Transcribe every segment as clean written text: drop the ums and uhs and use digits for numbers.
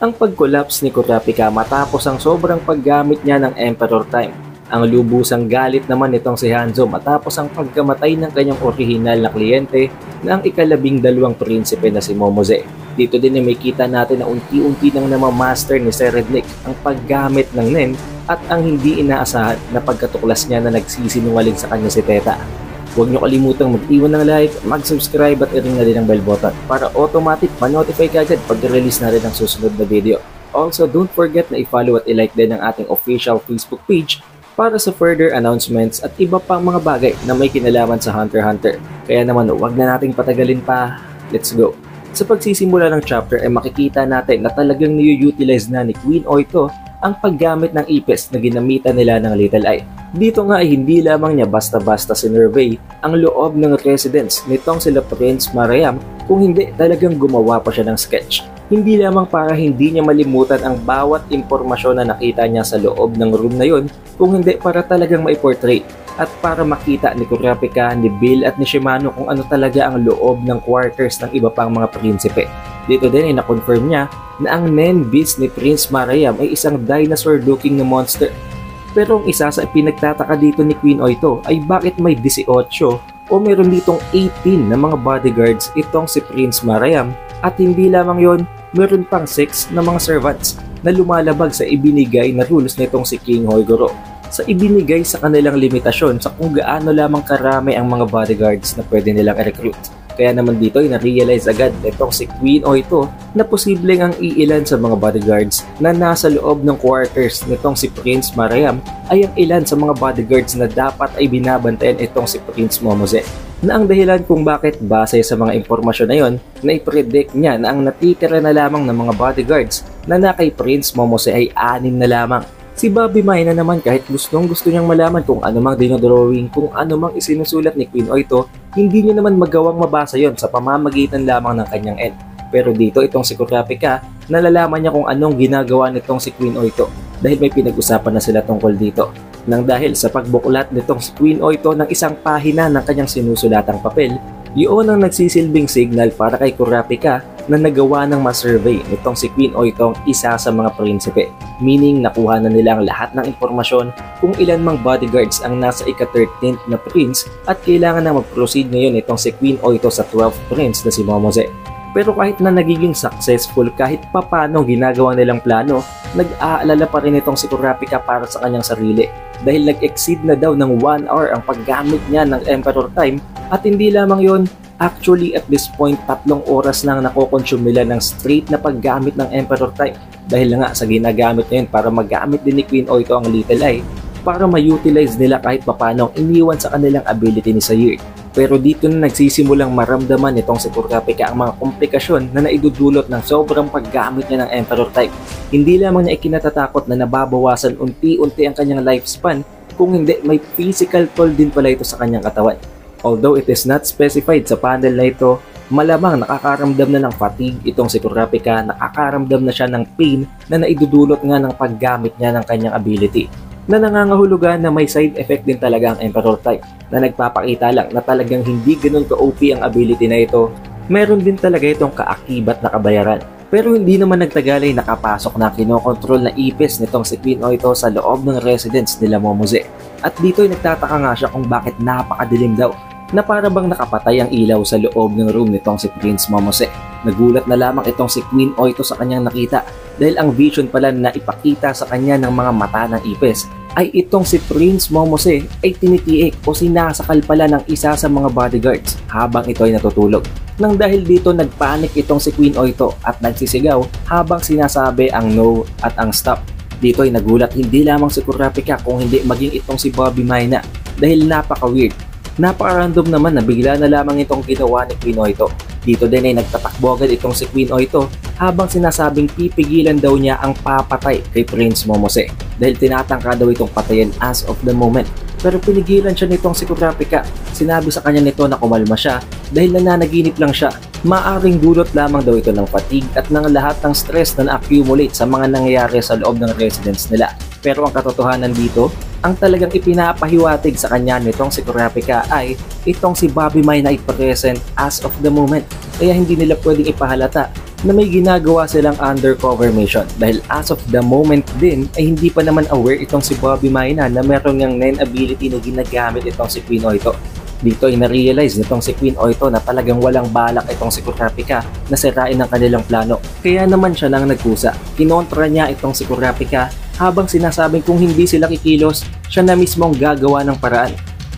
ang pag-collapse ni Kurapika matapos ang sobrang paggamit niya ng Emperor Time. Ang lubusang galit naman nitong si Hanzo matapos ang pagkamatay ng kanyang orihinal na kliyente na ang ika-12 prinsipe na si Momose. Dito din ay may kita natin na unti-unti nang namamaster ni Serednik ang paggamit ng Nen at ang hindi inaasahan na pagkatuklas niya na nagsisinungaling sa kanya si Teta. Huwag niyo kalimutang mag-iwan ng like, mag-subscribe at i-ring na din ang bell button para automatic ma-notify ka agad pag release na rin ang susunod na video. Also, don't forget na i-follow at i-like din ang ating official Facebook page para sa further announcements at iba pang mga bagay na may kinalaman sa Hunter x Hunter. Kaya naman huwag na nating patagalin pa, let's go! Sa pagsisimula ng chapter ay makikita natin na talagang niu-utilize na ni Queen Oito ang paggamit ng ipis na ginamitan nila ng Little Eye. Dito nga ay hindi lamang niya basta-basta sinurvey ang loob ng residence nitong sila Prince Marayam, kung hindi talagang gumawa pa siya ng sketch. Hindi lamang para hindi niya malimutan ang bawat impormasyon na nakita niya sa loob ng room na yon, kung hindi para talagang mai-portray at para makita ni Kurapika, ni Bill at ni Shimano kung ano talaga ang loob ng quarters ng iba pang mga prinsipe. Dito din ay na-confirm niya na ang Nen Beast ni Prince Marayam ay isang dinosaur-looking na monster. Pero ang isa sa pinagtataka dito ni Queen Oito ay bakit may 18 o meron ditong 18 na mga bodyguards itong si Prince Marayam, at hindi lamang yon, meron pang 6 na mga servants na lumalabag sa ibinigay na rules nitong si King Hoigoro, sa ibinigay sa kanilang limitasyon sa kung gaano lamang karami ang mga bodyguards na pwede nilang i-recruit. Kaya naman dito ay na-realize agad nitong si Queen Oito na posibleng ang iilan sa mga bodyguards na nasa loob ng quarters nitong si Prince Marayam ay ang ilan sa mga bodyguards na dapat ay binabantayan itong si Prince Momose. Na ang dahilan kung bakit base sa mga impormasyon na yon, na i-predict niya na ang natitira na lamang ng mga bodyguards na kay Prince Momose ay 6 na lamang. Si Bobby Mayna naman kahit gusto niyang malaman kung ano mang dinodrawing, kung ano mang isinusulat ni Queen Oito, hindi niya naman magawang mabasa yon sa pamamagitan lamang ng kanyang end. Pero dito itong si Kurapika, nalalaman niya kung anong ginagawa nitong si Queen Oito dahil may pinag-usapan na sila tungkol dito. Nang dahil sa pagbuklat nitong si Queen Oito ng isang pahina ng kanyang sinusulatang papel, yun ang nagsisilbing signal para kay Kurapika na nagawa ng ma-survey nitong si Queen Oitong isa sa mga prinsipe. Meaning nakuha na nila ang lahat ng impormasyon kung ilan mang bodyguards ang nasa ika-13th na prince at kailangan na mag-proceed ngayon itong si Queen Oito sa 12th prince na si Momose. Pero kahit na nagiging successful kahit papano ginagawa nilang plano, nag-aalala pa rin itong si Kurapika para sa kanyang sarili dahil nag-exceed na daw ng 1 hour ang paggamit niya ng Emperor Time, at hindi lamang yon, actually at this point 3 oras lang nakoconsume nila ng straight na paggamit ng Emperor Time dahil nga sa ginagamit niya yun para magamit din ni Queen Oito ang Little Eye para ma-utilize nila kahit papano ang iniwan sa kanilang ability ni Sayir. Pero dito na nagsisimulang maramdaman itong si Kurapika ang mga komplikasyon na naidudulot ng sobrang paggamit niya ng Emperor Time. Hindi lamang niya ikinatatakot na nababawasan unti-unti ang kanyang lifespan, kung hindi may physical toll din pala ito sa kanyang katawan. Although it is not specified sa panel na ito, malamang nakakaramdam na ng fatigue itong si Kurapika, nakakaramdam na siya ng pain na naidudulot nga ng paggamit niya ng kanyang ability, na nangangahulugan na may side effect din talaga ang Emperor Type, na nagpapakita lang na talagang hindi ganun ka-OP ang ability na ito. Meron din talaga itong kaakibat na kabayaran. Pero hindi naman nagtagal ay nakapasok na kinokontrol na ipis nitong si Queen Oito sa loob ng residence nila Momose. At dito ay nagtataka nga siya kung bakit napakadilim daw, na para bang nakapatay ang ilaw sa loob ng room nitong si Prince Momose. Nagulat na lamang itong si Queen Oito sa kanyang nakita dahil ang vision pala na ipakita sa kanya ng mga mata ng ipis ay itong si Prince Momose ay tinitiik o sinasakal pala ng isa sa mga bodyguards habang ito ay natutulog. Nang dahil dito nagpanik itong si Queen Oito at nagsisigaw habang sinasabi ang no at ang stop. Dito ay nagulat hindi lamang si Kurapika kung hindi maging itong si Bobby Mayna dahil napaka-weird. Napaka-random naman na bigla na lamang itong ginawa ni Queen Oito. Dito din ay nagtatakbo agad itong si Queen Oito habang sinasabing pipigilan daw niya ang papatay kay Prince Momose dahil tinatangka daw itong patayin as of the moment. Pero pinigilan siya nitong si Kurapika. Sinabi sa kanya nito na kumalma siya dahil nananaginip lang siya. Maaring dulot lamang daw ito ng fatigue at ng lahat ng stress na na-accumulate sa mga nangyayari sa loob ng residence nila. Pero ang katotohanan dito, ang talagang ipinapahiwatig sa kanya nitong si Kurapika ay itong si Bobby Mayna ay present as of the moment. Kaya hindi nila pwedeng ipahalata na may ginagawa silang undercover mission dahil as of the moment din ay hindi pa naman aware itong si Bobby Maina na meron ngang Nen ability na ginagamit itong si Queen Oito. Dito ay na-realize nitong si Queen Oito na talagang walang balak itong si Kurapika na sirain ang kanilang plano. Kaya naman siya nang nagkusa. Kinontra niya itong si Kurapika habang sinasabing kung hindi sila kikilos, siya na mismo ang gagawa ng paraan.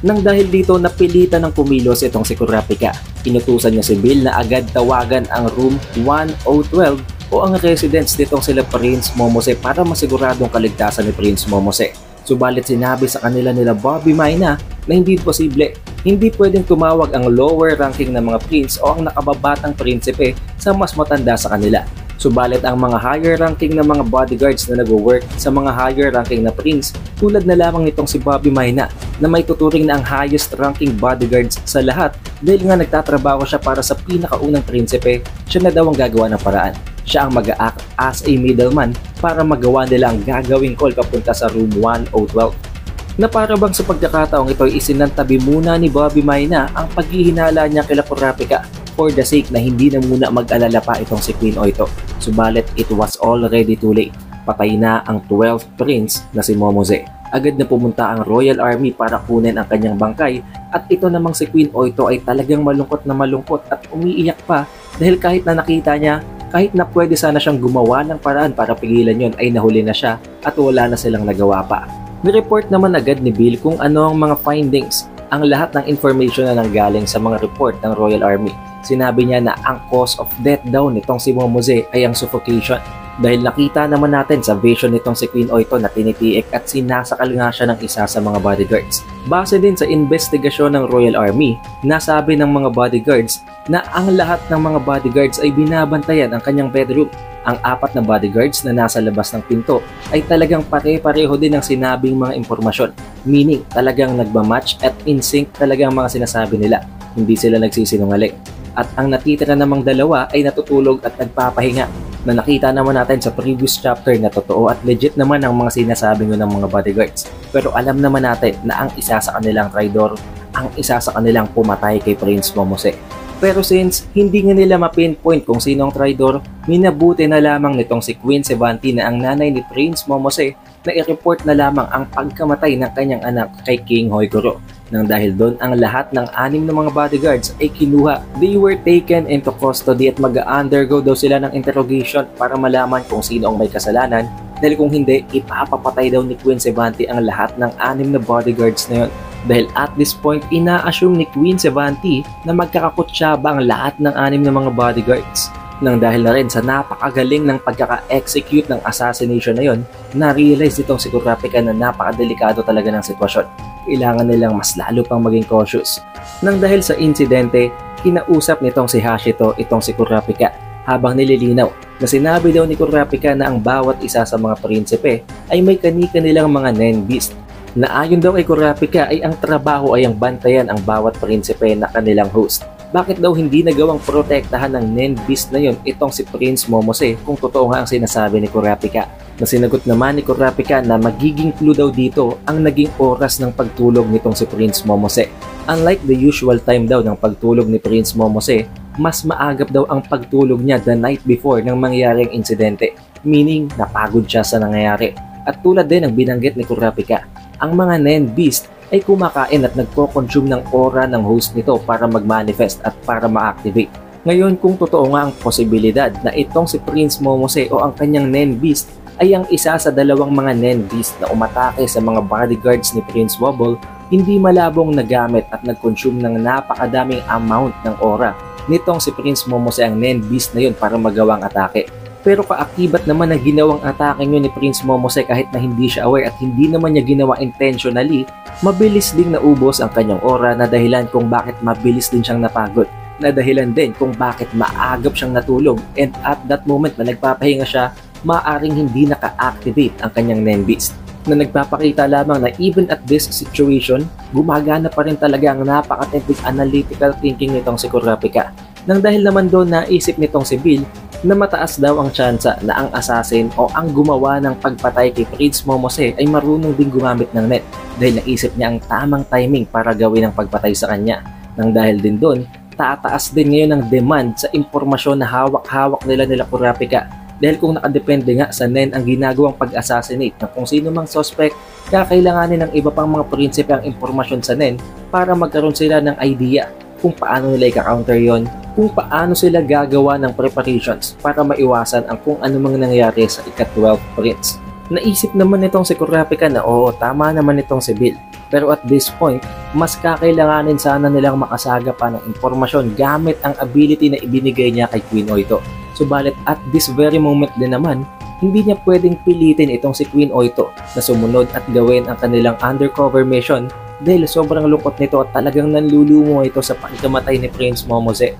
Nang dahil dito napilitan ng kumilos itong si Kurapika. Inutusan niya si Bill na agad tawagan ang room 1012 o ang residence nitong sila Prince Momose para masiguradong kaligtasan ni Prince Momose. Subalit sinabi sa kanila nila Bobby Maina na hindi posible. Hindi pwedeng tumawag ang lower ranking na mga prince o ang nakababatang prinsipe sa mas matanda sa kanila. Subalit ang mga higher ranking na mga bodyguards na nag-work sa mga higher ranking na prince tulad na lamang nitong si Bobby Maina na may tuturing na ang highest ranking bodyguards sa lahat dahil nga nagtatrabaho siya para sa pinakaunang prinsipe, siya na daw ang gagawa ng paraan. Siya ang mag-a-act as a middleman para magawa nila ang gagawing call papunta sa room 1012. Na para bang sa pagkakataong ito ay isinantabi muna ni Bobby Maina ang paghihinala niya kila Kurapika for the sake na hindi na muna mag-alala pa itong si Queen Oito. Subalit it was already too late. Patay na ang 12th prince na si Momose. Agad na pumunta ang Royal Army para kunin ang kanyang bangkay at ito namang si Queen Oito ay talagang malungkot na malungkot at umiiyak pa dahil kahit na nakita niya, kahit na pwede sana siyang gumawa ng paraan para pigilan yon ay nahuli na siya at wala na silang nagawa pa. Nireport naman agad ni Bill kung ano ang mga findings, ang lahat ng information na nanggaling sa mga report ng Royal Army. Sinabi niya na ang cause of death daw nitong si Momose ay ang suffocation. Dahil nakita naman natin sa vision nitong si Queen Oito na tinitiik at sinasakal nga siya ng isa sa mga bodyguards. Base din sa investigasyon ng Royal Army, nasabi ng mga bodyguards na ang lahat ng mga bodyguards ay binabantayan ang kanyang bedroom. Ang 4 na bodyguards na nasa labas ng pinto ay talagang pare-pareho din ang sinabing mga impormasyon. Meaning talagang nagmamatch at in sync talagang mga sinasabi nila. Hindi sila nagsisinungaling. At ang natitira namang dalawa ay natutulog at nagpapahinga na nakita naman natin sa previous chapter na totoo at legit naman ang mga sinasabi ng mga bodyguards. Pero alam naman natin na ang isa sa kanilang traidor, ang isa sa kanilang pumatay kay Prince Momose. Pero since hindi nga nila ma-pinpoint kung sino ang traidor, minabuti na lamang nitong si Queen Sevanti na ang nanay ni Prince Momose na i-report na lamang ang pagkamatay ng kanyang anak kay King Hoikoro. Nang dahil doon ang lahat ng 6 na mga bodyguards ay kinuha. They were taken into custody at mag-undergo daw sila ng interrogation para malaman kung sino ang may kasalanan dahil kung hindi, ipapapatay daw ni Queen Sevanti ang lahat ng 6 na bodyguards na yun. Dahil at this point, ina-assume ni Queen Sevanti na magkakakutsaba ang lahat ng 6 na mga bodyguards. Nang dahil na rin sa napakagaling ng pagkaka-execute ng assassination na yon, na-realize itong si Kurapika na napakadelikado talaga ng sitwasyon. Kailangan nilang mas lalo pang maging cautious. Nang dahil sa insidente, kinausap nitong si Hashito itong si Kurapika habang nililinaw na sinabi daw ni Kurapika na ang bawat isa sa mga prinsipe ay may kani-kanilang mga Nen Beast na ayon daw kay Kurapika ay ang trabaho ay ang bantayan ang bawat prinsipe na kanilang host. Bakit daw hindi nagawang protektahan ng Nen Beast na yon itong si Prince Momose kung totoo nga ang sinasabi ni Kurapika? Na sinagot naman ni Kurapika na magiging clue daw dito ang naging oras ng pagtulog nitong si Prince Momose. Unlike the usual time daw ng pagtulog ni Prince Momose, mas maagap daw ang pagtulog niya the night before ng mangyaring insidente. Meaning, napagod siya sa nangyayari. At tulad din ng binanggit ni Kurapika, ang mga Nen Beast ay kumakain at nagko-consume ng aura ng host nito para mag-manifest at para ma-activate. Ngayon kung totoo nga ang posibilidad na itong si Prince Momose o ang kanyang Nen Beast ay ang isa sa 2 mga Nen Beast na umatake sa mga bodyguards ni Prince Wobble, hindi malabong nagamit at nag-consume ng napakadaming amount ng aura nitong si Prince Momose ang Nen Beast na yun para magawang atake. Pero kaakibat naman na ginawang atake nyo ni Prince Momose kahit na hindi siya aware at hindi naman niya ginawa intentionally, mabilis ding naubos ang kanyang aura na dahilan kung bakit mabilis din siyang napagod. Na dahilan din kung bakit maagap siyang natulog and at that moment na nagpapahinga siya, maaaring hindi naka-activate ang kanyang Nen Beast. Na nagpapakita lamang na even at this situation, gumagana pa rin talaga ang napaka-technical analytical thinking nitong si Kurapika. Nang dahil naman doon naisip nitong si Bill na mataas daw ang tsansa na ang assassin o ang gumawa ng pagpatay kay Prince Momose ay marunong din gumamit ng net dahil naisip niya ang tamang timing para gawin ang pagpatay sa kanya. Nang dahil din doon, tataas din ngayon ang demand sa impormasyon na hawak-hawak nila Kurapika. Dahil kung nakadepende nga sa NEN ang ginagawang pag-assassinate ng kung sino mang suspect, kakailanganin ng iba pang mga prinsipe ang impormasyon sa NEN para magkaroon sila ng idea kung paano nila i-counter yon, kung paano sila gagawa ng preparations para maiwasan ang kung ano mang nangyari sa ika-12 prince. Naisip naman itong si Kurapika na oo, tama naman itong si Bill. Pero at this point, mas kakailanganin sana nilang makasaga pa ng impormasyon gamit ang ability na ibinigay niya kay Queen Oito. Subalit at this very moment din naman, hindi niya pwedeng pilitin itong si Queen Oito na sumunod at gawin ang kanilang undercover mission dahil sobrang lungkot nito at talagang nanlulumo ito sa pagkamatay ni Prince Momose.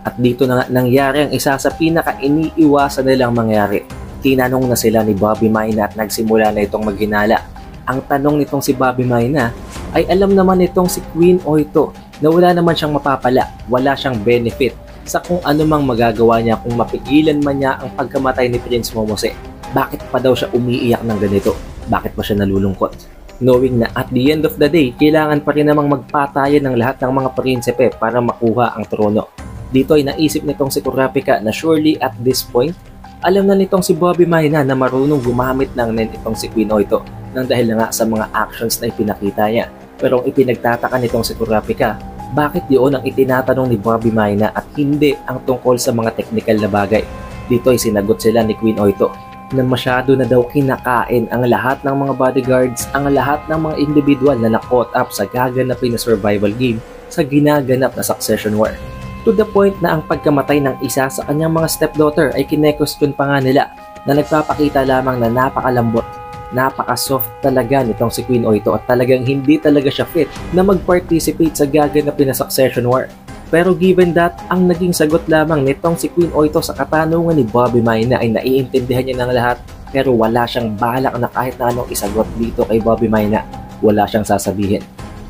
At dito na nga nangyari ang isa sa pinaka-iniiwasan nilang mangyari. Tinanong na sila ni Bobby Mayna at nagsimula na itong maghinala. Ang tanong nitong si Bobby Mayna ay alam naman nitong si Queen Oito na wala naman siyang mapapala, wala siyang benefit sa kung ano mang magagawa niya kung mapigilan man niya ang pagkamatay ni Prince Momose. Bakit pa daw siya umiiyak ng ganito? Bakit pa siya nalulungkot? Knowing na at the end of the day, kailangan pa rin namang magpatayan ng lahat ng mga prinsipe para makuha ang trono. Dito ay naisip nitong si Kurapika na surely at this point, alam na nitong si Bobby Mayna na marunong gumamit ng NEN itong si Queen Oito nang dahil na nga sa mga actions na ipinakita niya. Pero ang ipinagtataka nitong si Kurapika, bakit yun ang itinatanong ni Bobby Mayna at hindi ang tungkol sa mga technical na bagay? Dito ay sinagot sila ni Queen Oito na masyado na daw kinakain ang lahat ng mga bodyguards, ang lahat ng mga individual na na-caught up sa gaganapin na survival game sa ginaganap na succession war. To the point na ang pagkamatay ng isa sa kanyang mga stepdaughter ay kine-question pa nga nila na nagpapakita lamang na napakalambot, napaka-soft talaga nitong si Queen Oito at talagang hindi talaga siya fit na mag-participate sa gaganapin na succession war. Pero given that, ang naging sagot lamang nitong si Queen Oito sa katanungan ni Bobby Mayna ay naiintindihan niya ng lahat pero wala siyang balak na kahit na anong isagot dito kay Bobby Mayna. Wala siyang sasabihin.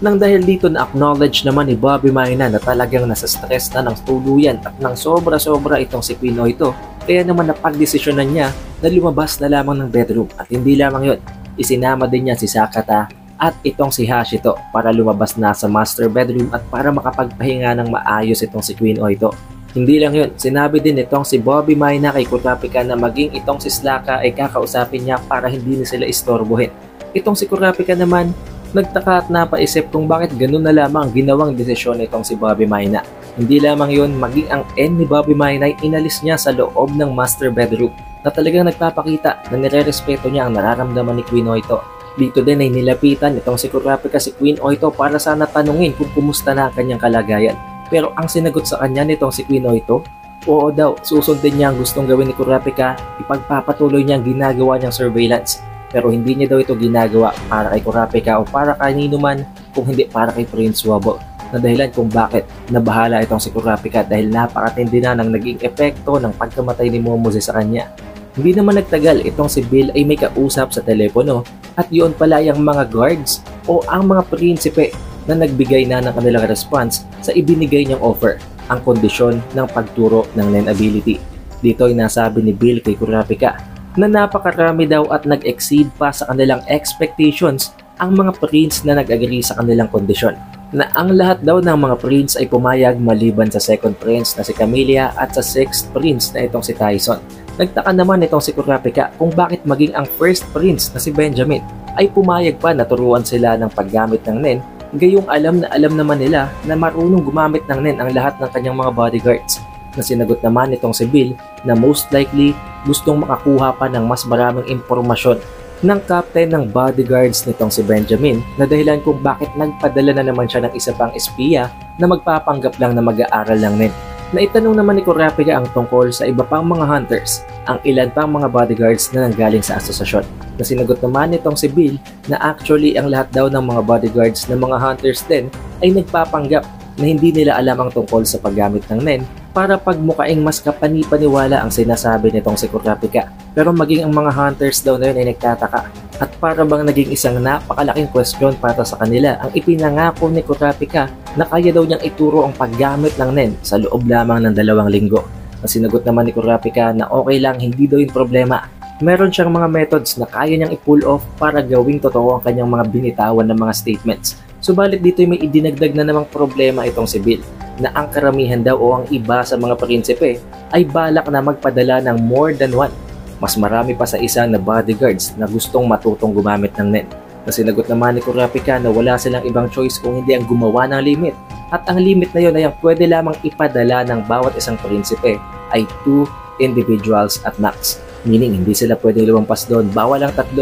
Nang dahil dito na acknowledge naman ni Bobby Mayna na talagang nasa stress na ng tuluyan at ng sobra-sobra itong si Queen Oito, kaya naman napagdesisyonan niya na lumabas na lamang ng bedroom at hindi lamang yun, isinama din niya si Sakata at itong si Hashito para lumabas na sa master bedroom at para makapagpahinga ng maayos itong si Queen Oito. Hindi lang yun, sinabi din itong si Bobby Mayna kay Kurapika na maging itong si Slaka ay kakausapin niya para hindi na sila istorbohin. Itong si Kurapika naman, nagtaka at napaisip kung bakit ganun na lamang ginawang desisyon nitong si Bobby Mayna. Hindi lamang yun, maging ang end ni Bobby Mayna ay inalis niya sa loob ng master bedroom na talagang nagpapakita na nire-respeto niya ang nararamdaman ni Queen Oito. Dito din ay nilapitan nitong si Kurapika si Queen Oito para sana tanungin kung kumusta na ang kanyang kalagayan. Pero ang sinagot sa kanya nitong si Queen Oito, oo daw, susundin niya ang gustong gawin ni Kurapika, ipagpapatuloy niya ang ginagawa niyang surveillance. Pero hindi niya daw ito ginagawa para kay Kurapika o para kanino man kung hindi para kay Prince Wobble. Na dahilan kung bakit nabahala itong si Kurapika dahil napakatindi na ng naging epekto ng pagkamatay ni Momose sa kanya. Hindi naman nagtagal itong si Bill ay may kausap sa telepono at yun pala yung mga guards o ang mga prinsipe na nagbigay na ng kanilang response sa ibinigay niyang offer, ang kondisyon ng pagturo ng NEN ability. Dito ay nasabi ni Bill kay Kurapika na napakarami daw at nag-exceed pa sa kanilang expectations ang mga prince na nag-agree sa kanilang kondisyon. Na ang lahat daw ng mga prince ay pumayag maliban sa second prince na si Camellia at sa sixth prince na itong si Tyson. Nagtaka naman itong si Kurapika kung bakit maging ang first prince na si Benjamin ay pumayag pa na turuan sila ng paggamit ng NEN, gayong alam na alam naman nila na marunong gumamit ng NEN ang lahat ng kanyang mga bodyguards. Na sinagot naman itong si Bill na most likely gustong makakuha pa ng mas maraming impormasyon ng captain ng bodyguards nitong si Benjamin na dahilan kung bakit nagpadala na naman siya ng isa pang espiya na magpapanggap lang na mag-aaral ng NEN. Naitanong naman ni Kurapika ang tungkol sa iba pang mga hunters, ang ilan pang mga bodyguards na nanggaling sa asosasyon. Na sinagot naman nitong si Bill na actually ang lahat daw ng mga bodyguards ng mga hunters din ay nagpapanggap na hindi nila alam ang tungkol sa paggamit ng NEN para pagmukaing mas kapani-paniwala ang sinasabi nitong si Kurapika. Pero maging ang mga hunters daw na yun ay nagtataka at para bang naging isang napakalaking question para sa kanila ang ipinangako ni Kurapika na kaya daw niyang ituro ang paggamit ng NEN sa loob lamang ng 2 linggo. Na sinagot naman ni Kurapika na okay lang, hindi daw yung problema. Meron siyang mga methods na kaya niyang i-pull off para gawing totoo ang kanyang mga binitawan ng mga statements. Subalit dito ay may idinagdag na namang problema itong si Bill. na ang karamihan daw o ang iba sa mga prinsipe ay balak na magpadala ng more than one. Mas marami pa sa isa na bodyguards na gustong matutong gumamit ng NEN. Nasinagot naman ni Kurapika na wala silang ibang choice kung hindi ang gumawa ng limit. At ang limit na yun ay ang pwede lamang ipadala ng bawat isang prinsipe ay 2 individuals at max. Meaning hindi sila pwedeng lumampas doon. Bawal ang 3,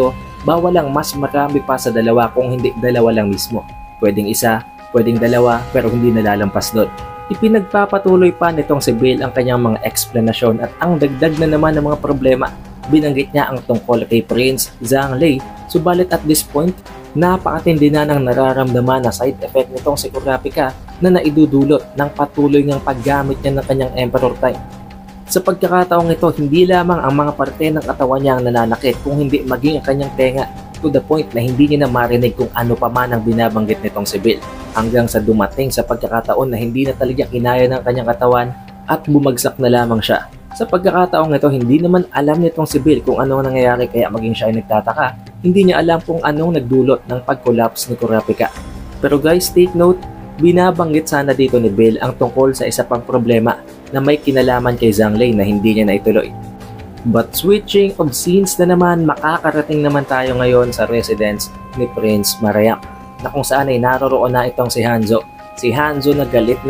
bawal ang mas marami pa sa 2 kung hindi 2 lang mismo. Pwedeng 1, pwedeng 2 pero hindi nalalampas doon. Ipinagpapatuloy pa nitong si Bill ang kanyang mga eksplanasyon at ang dagdag na naman ng mga problema. Binanggit niya ang tungkol kay Prince Zhang-Lei, subalit at this point, napakatindi na ng nararamdaman na side effect nitong si Kurapika na naidudulot ng patuloy ng paggamit niya ng kanyang Emperor Time. Sa pagkakataong ito, hindi lamang ang mga parte ng katawan niya ang nananakit kung hindi maging ang kanyang tenga, to the point na hindi niya na marinig kung ano pa man ang binabanggit nitong si Bill, hanggang sa dumating sa pagkakataon na hindi na talaga kinaya ng kanyang katawan at bumagsak na lamang siya. Sa pagkakataong ito, hindi naman alam nitong si Bill kung ano ang nangyayari kaya maging siya ay nagtataka. Hindi niya alam kung anong nagdulot ng pag-collapse ni Kurapika. Pero guys, take note, binabanggit sana dito ni Bill ang tungkol sa isa pang problema na may kinalaman kay Zhang-Lei na hindi niya naituloy. But switching of scenes na naman, makakarating naman tayo ngayon sa residence ni Prince Marayam na kung saan ay naroroon na itong si Hanzo. Si Hanzo na galit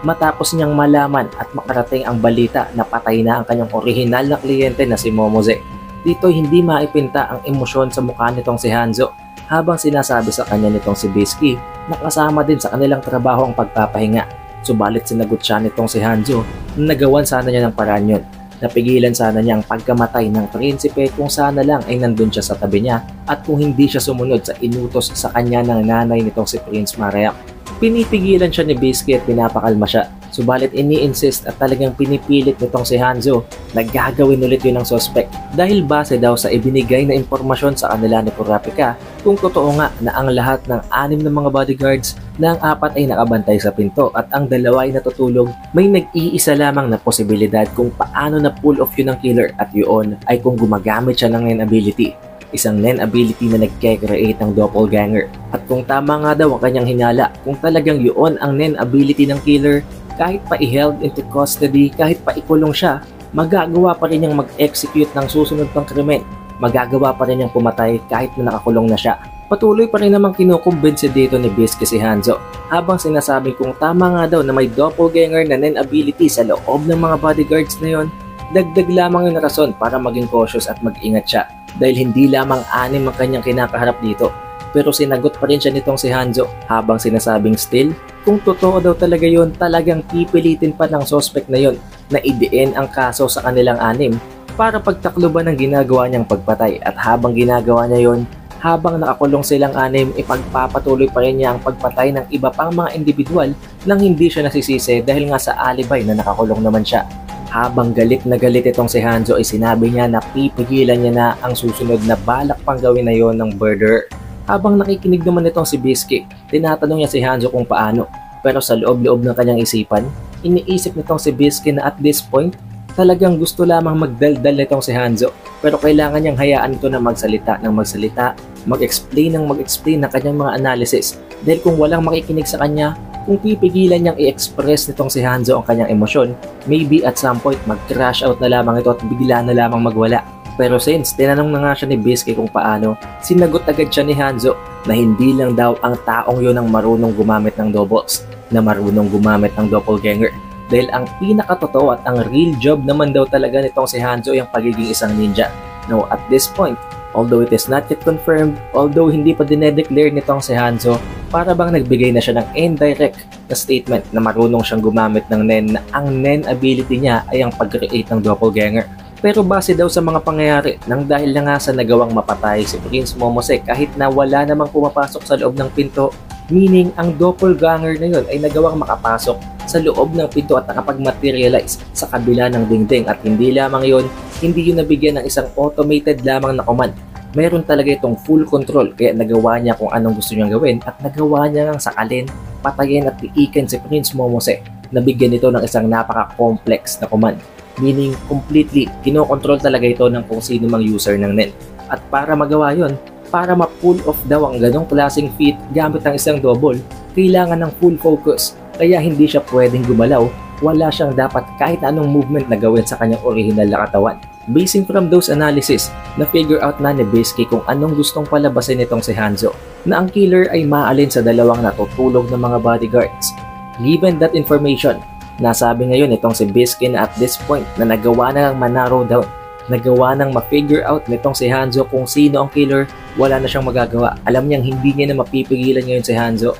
matapos niyang malaman at makarating ang balita na patay na ang kanyang orihinal na kliyente na si Momose. Dito hindi maipinta ang emosyon sa mukha nitong si Hanzo habang sinasabi sa kanya nitong si Bisky na kasama din sa kanilang trabaho ang pagpapahinga. Subalit sinagot siya nitong si Hanzo na nagawan sana niya ng paraan yun. Napigilan sana niya ang pagkamatay ng prinsipe kung sana lang ay nandun siya sa tabi niya at kung hindi siya sumunod sa inutos sa kanya ng nanay nitong si Prince Marayam. Pinipigilan siya ni Bisky at pinapakalma siya. Subalit ini-insist at talagang pinipilit nitong si Hanzo na gagawin ulit yun ng suspect dahil base daw sa ibinigay na impormasyon sa kanila ni Kurapika kung totoo nga na ang lahat ng 6 na mga bodyguards na ang 4 ay nakabantay sa pinto at ang 2 ay natutulog, may nag-iisa lamang na posibilidad kung paano na pull off yun ng killer at yun ay kung gumagamit siya ng NEN ability. Isang NEN ability na nagke-create ng doppelganger. At kung tama nga daw ang kanyang hinala, kung talagang yun ang NEN ability ng killer, kahit pa i-held into custody, kahit pa ikulong siya, magagawa pa rin niyang mag-execute ng susunod pang krimen. Magagawa pa rin niyang pumatay kahit na nakakulong na siya. Patuloy pa rin namang kinukumbinsi dito ni Bisky si Hanzo habang sinasabi kung tama nga daw na may doppelganger na NEN ability sa loob ng mga bodyguards na yon, dagdag lamang yung rason para maging cautious at mag-ingat siya dahil hindi lamang 6 ang kanyang kinakaharap dito. Pero sinagot pa rin siya nitong si Hanzo habang sinasabing still, kung totoo daw talaga yun, talagang pipilitin pa ng suspect na yun na idiin ang kaso sa kanilang 6 para pagtakluban ng ginagawa niyang pagpatay. At habang ginagawa niya yun, habang nakakulong silang 6, ipagpapatuloy pa rin niya ang pagpatay ng iba pang mga individual nang hindi siya nasisisi dahil nga sa alibay na nakakulong naman siya. Habang galit na galit itong si Hanzo ay sinabi niya na pipigilan niya na ang susunod na balak pang gawin na yon ng murderer. Habang nakikinig naman itong si Bisky, tinatanong niya si Hanzo kung paano. Pero sa loob-loob ng kanyang isipan, iniisip nitong si Bisky na at this point, talagang gusto lamang magdaldal nitong si Hanzo. Pero kailangan niyang hayaan ito na magsalita ng magsalita, mag-explain ng kanyang mga analysis. Dahil kung walang makikinig sa kanya, kung pipigilan niyang i-express nitong si Hanzo ang kanyang emosyon, maybe at some point mag-crash out na lamang ito at bigla na lamang magwala. Pero since tinanong na nga siya ni Bisky kung paano, sinagot agad siya ni Hanzo na hindi lang daw ang taong yun ang marunong gumamit ng doubles, na marunong gumamit ng doppelganger. Dahil ang pinakatotoo at ang real job naman daw talaga nitong si Hanzo ay ang pagiging isang ninja. Now at this point, although it is not yet confirmed, although hindi pa dinedeclare nitong si Hanzo, para bang nagbigay na siya ng indirect na statement na marunong siyang gumamit ng NEN na ang NEN ability niya ay ang pag-create ng doppelganger. Pero base daw sa mga pangyayari, nang dahil na nga sa nagawang mapatay si Prince Momose kahit na wala namang pumapasok sa loob ng pinto, meaning ang doppelganger na yun ay nagawang makapasok sa loob ng pinto at nakapag-materialize sa kabila ng dingding. At hindi lamang yun, hindi yun nabigyan ng isang automated lamang na command. Meron talaga itong full control kaya nagawa niya kung anong gusto niyang gawin at nagawa niya ngang sakalin, patayin at tiikin si Prince Momose. Nabigyan ito ng isang napaka-complex na command. Meaning completely kinokontrol talaga ito ng kung sino mang user ng NEN. At para magawa yon, para ma-pull off daw ang ganong klaseng feat gamit ng isang double, kailangan ng full focus kaya hindi siya pwedeng gumalaw. Wala siyang dapat kahit anong movement na gawin sa kanyang original na katawan. Basing from those analysis, na-figure out na ni Bisky kung anong gustong palabasin nitong si Hanzo, na ang killer ay maalin sa dalawang natutulog na mga bodyguards. Given that information, nasabi ngayon itong si Bisky na at this point na nagawa na lang ma-narrow down, nagawa nang ma-figure out nitong si Hanzo kung sino ang killer, wala na siyang magagawa. Alam niyang hindi niya na mapipigilan ngayon si Hanzo.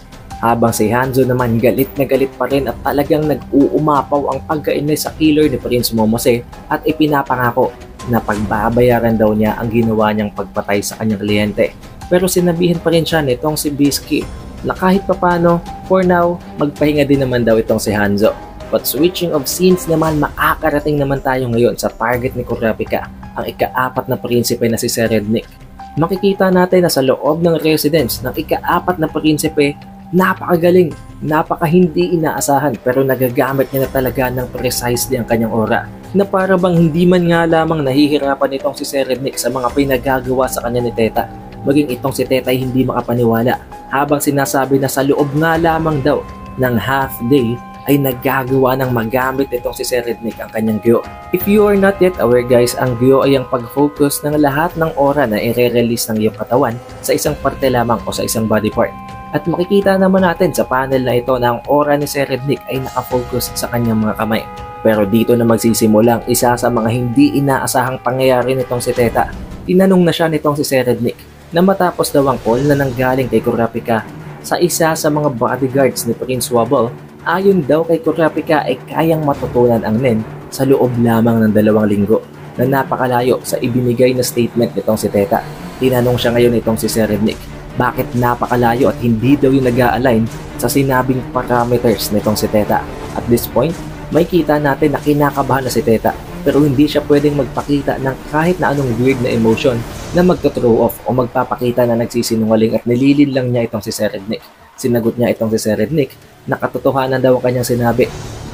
Habang si Hanzo naman galit na galit pa rin at talagang nag-uumapaw ang pagkainis sa killer ni Prince Momose at ipinapangako na pagbabayaran daw niya ang ginawa niyang pagpatay sa kanyang kliyente. Pero sinabihan pa rin siya nitong si Bisky na kahit papano, for now, magpahinga din naman daw itong si Hanzo. But switching of scenes naman, makakarating naman tayo ngayon sa target ni Kurapika, ang ika-4 na prinsipe na si Serednik. Makikita natin na sa loob ng residence ng ika-4 na prinsipe, napakagaling, napaka hindi inaasahan pero nagagamit niya na talaga ng precisely ang kanyang aura. Na para bang hindi man nga lamang nahihirapan itong si Serednik sa mga pinagagawa sa kanya ni Teta. Maging itong si Teta ay hindi makapaniwala habang sinasabi na sa loob nga lamang daw ng half day ay naggagawa ng magamit itong si Serednik ang kanyang Gyo. If you are not yet aware guys, ang Gyo ay ang pag-focus ng lahat ng aura na i-release ng iyong katawan sa isang parte lamang o sa isang body part. At makikita naman natin sa panel na ito na ang aura ni Serednik ay nakafocus sa kanyang mga kamay. Pero dito na magsisimula ang isa sa mga hindi inaasahang pangyayari nitong si Teta. Tinanong na siya nitong si Serednik na matapos daw ang call na nanggaling kay Kurapika sa isa sa mga bodyguards ni Prince Wobble, ayon daw kay Kurapika ay kayang matutunan ang Nen sa loob lamang ng 2 linggo na napakalayo sa ibinigay na statement nitong si Teta. Tinanong siya ngayon nitong si Serednik bakit napakalayo at hindi daw yung nag-a-align sa sinabing parameters nitong si Teta. At this point, may kita natin na kinakabahan na si Teta pero hindi siya pwedeng magpakita ng kahit na anong weird na emotion na magto-throw off o magpapakita na nagsisinungaling at nililin lang niya itong si Serednik. Sinagot niya itong si Serednik na katotohanan daw ang kanyang sinabi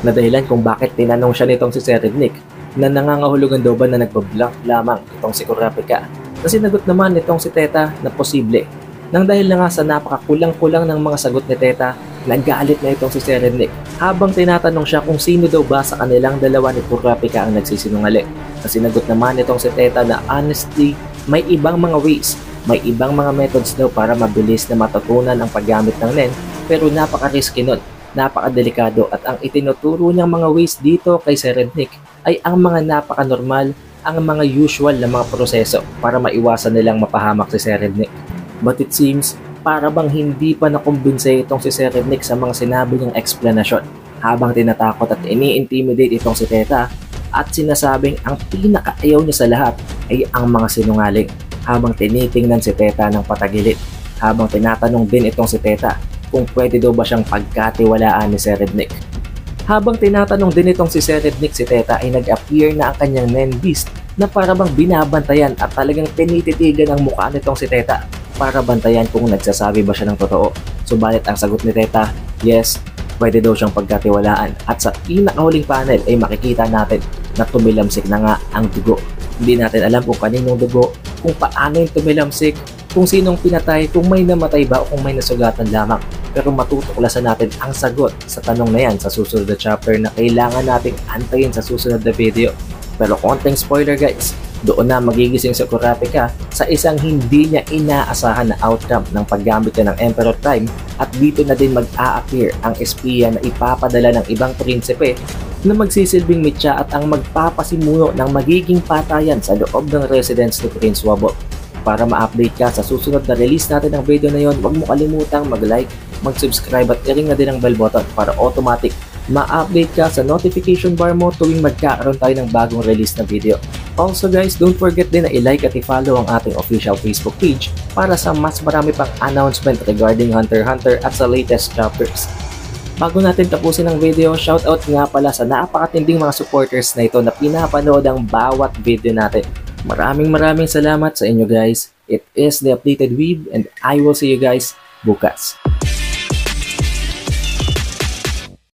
na dahilan kung bakit tinanong siya nitong si Serednik na nangangahulugan daw ba na nagpa-blank lamang itong si Kurapika. Na sinagot naman itong si Teta na posible. Nang dahil na nga sa napakakulang-kulang ng mga sagot ni Teta, nagalit na itong si Serednik habang tinatanong siya kung sino daw ba sa kanilang dalawa ni Kurapika ang nagsisinungaling. Na sinagot naman itong si Teta na honestly, may ibang mga ways, may ibang mga methods daw para mabilis na matutunan ang paggamit ng Nen pero napaka-risky nun, napaka-delikado at ang itinuturo niyang mga ways dito kay Serednik ay ang mga napaka-normal, ang mga usual na mga proseso para maiwasan nilang mapahamak si Serednik. But it seems, para bang hindi pa nakumbinse itong si Serednik sa mga sinabi niyang explanation habang tinatakot at ini-intimidate itong si Teta at sinasabing ang pinakaayaw niya sa lahat ay ang mga sinungaling habang tinitingnan si Teta ng patagilid habang tinatanong din itong si Teta kung pwede daw ba siyang pagkatiwalaan ni Serednik. Habang tinatanong din itong si Serednik si Teta ay nag-appear na ang kanyang Nen Beast na para bang binabantayan at talagang tinititigan ang mukha nitong si Teta para bantayan kung nagsasabi ba siya ng totoo. Subalit ang sagot ni Teta, yes, pwede daw siyang pagkatiwalaan at sa pinakahuling panel ay makikita natin na tumilamsik na nga ang dugo. Hindi natin alam kung kaninong dugo, kung paano yung tumilamsik, kung sinong pinatay, kung may namatay ba o kung may nasugatan lamang. Pero matutuklasan natin ang sagot sa tanong na yan sa susunod na chapter na kailangan nating antayin sa susunod na video. Pero konting spoiler guys, doon na magigising sa Kurapika sa isang hindi niya inaasahan na outcome ng paggamit niya ng Emperor Time at dito na din mag-a-appear ang espiya na ipapadala ng ibang prinsipe na magsisilbing mitya at ang magpapasimuno ng magiging patayan sa loob ng residence ni Prince Wobble. Para ma-update ka sa susunod na release natin ng video na yon, huwag mo kalimutang mag-like, mag-subscribe at i-ring na din ang bell button para automatic ma-update ka sa notification bar mo tuwing magkakaroon tayo ng bagong release na video. Also guys, don't forget din na i-like at i-follow ang ating official Facebook page para sa mas marami pang announcement regarding Hunter x Hunter at sa latest chapters. Bago natin tapusin ang video, shoutout nga pala sa napakatinding mga supporters na ito na pinapanood ang bawat video natin. Maraming salamat sa inyo guys. It is The Updated Weeb and I will see you guys bukas.